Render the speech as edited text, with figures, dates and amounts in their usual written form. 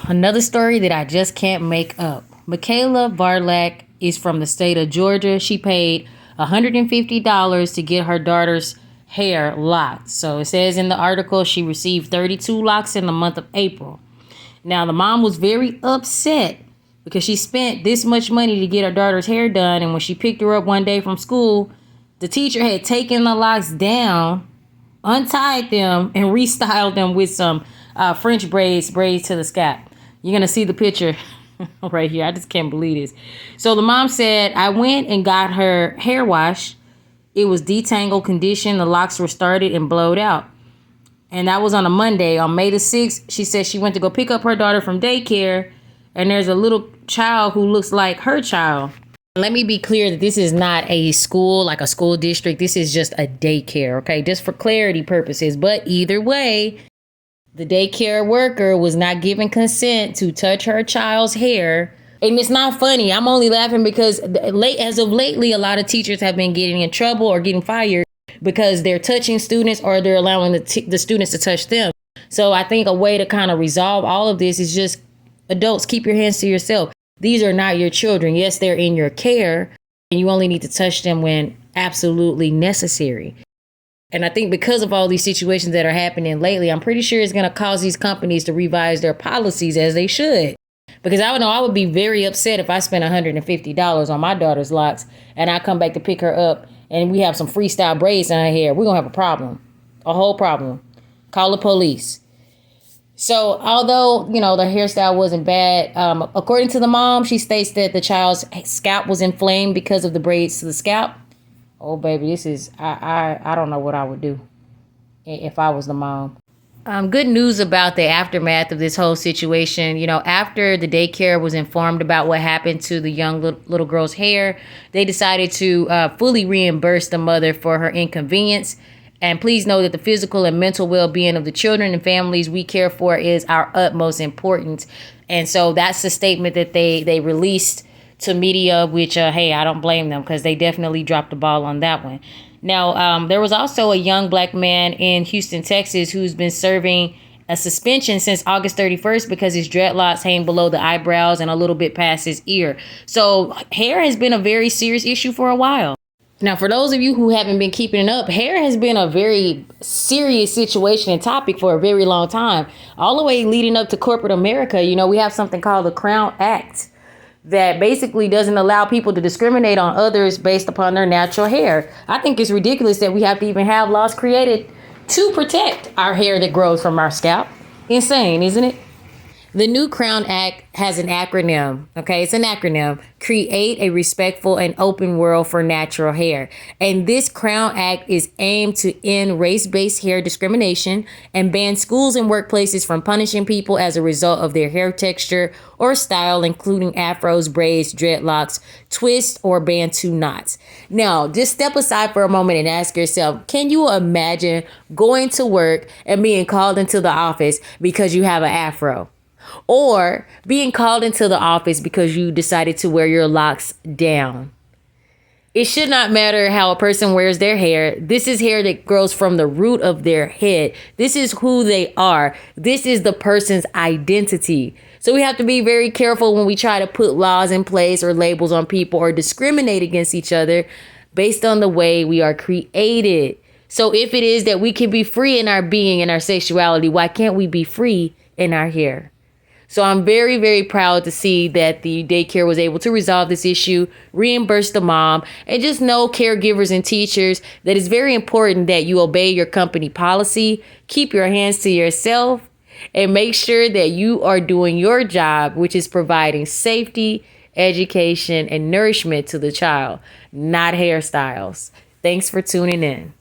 Another story that I just can't make up. Michaela Varlak is from the state of Georgia. She paid $150 to get her daughter's hair locked. So it says in the article she received 32 locks in the month of April. Now, the mom was very upset because she spent this much money to get her daughter's hair done. And when she picked her up one day from school, the teacher had taken the locks down, untied them, and restyled them with some French braids to the scalp. You're going to see the picture right here. I just can't believe this. So the mom said, I went and got her hair wash. It was detangled condition. The locks were started and blowed out. And that was on a Monday. On May the 6th, she said she went to go pick up her daughter from daycare. And there's a little child who looks like her child. Let me be clear that this is not a school, like a school district. This is just a daycare, okay? Just for clarity purposes. But either way, the daycare worker was not given consent to touch her child's hair. And it's not funny. I'm only laughing because as of lately, a lot of teachers have been getting in trouble or getting fired because they're touching students or they're allowing the students to touch them. So I think a way to kind of resolve all of this is just adults, keep your hands to yourself. These are not your children. Yes, they're in your care, and you only need to touch them when absolutely necessary. And I think because of all these situations that are happening lately, I'm pretty sure it's going to cause these companies to revise their policies as they should. Because I would be very upset if I spent $150 on my daughter's locks and I come back to pick her up and we have some freestyle braids in her hair. We're going to have a problem, a whole problem. Call the police. So although, the hairstyle wasn't bad, according to the mom, she states that the child's scalp was inflamed because of the braids to the scalp. Oh, baby, this is, I don't know what I would do if I was the mom. Good news about the aftermath of this whole situation. After the daycare was informed about what happened to the young little girl's hair, they decided to fully reimburse the mother for her inconvenience. And please know that the physical and mental well-being of the children and families we care for is our utmost importance. And so that's the statement that they released to media, which, hey, I don't blame them because they definitely dropped the ball on that one. Now, there was also a young black man in Houston, Texas, who's been serving a suspension since August 31st because his dreadlocks hang below the eyebrows and a little bit past his ear. So hair has been a very serious issue for a while. Now, for those of you who haven't been keeping it up, hair has been a very serious situation and topic for a very long time, all the way leading up to corporate America. We have something called the Crown Act that basically doesn't allow people to discriminate on others based upon their natural hair. I think it's ridiculous that we have to even have laws created to protect our hair that grows from our scalp. Insane, isn't it? The new Crown Act has an acronym, okay? It's an acronym, Create a Respectful and Open World for Natural Hair. And this Crown Act is aimed to end race-based hair discrimination and ban schools and workplaces from punishing people as a result of their hair texture or style, including afros, braids, dreadlocks, twists, or bantu knots. Now, just step aside for a moment and ask yourself, can you imagine going to work and being called into the office because you have an afro? Or being called into the office because you decided to wear your locks down. It should not matter how a person wears their hair. This is hair that grows from the root of their head. This is who they are. This is the person's identity. So we have to be very careful when we try to put laws in place or labels on people or discriminate against each other based on the way we are created. So if it is that we can be free in our being and our sexuality, why can't we be free in our hair? So I'm very, very proud to see that the daycare was able to resolve this issue, reimburse the mom, and just know, caregivers and teachers, that it's very important that you obey your company policy, keep your hands to yourself, and make sure that you are doing your job, which is providing safety, education, and nourishment to the child, not hairstyles. Thanks for tuning in.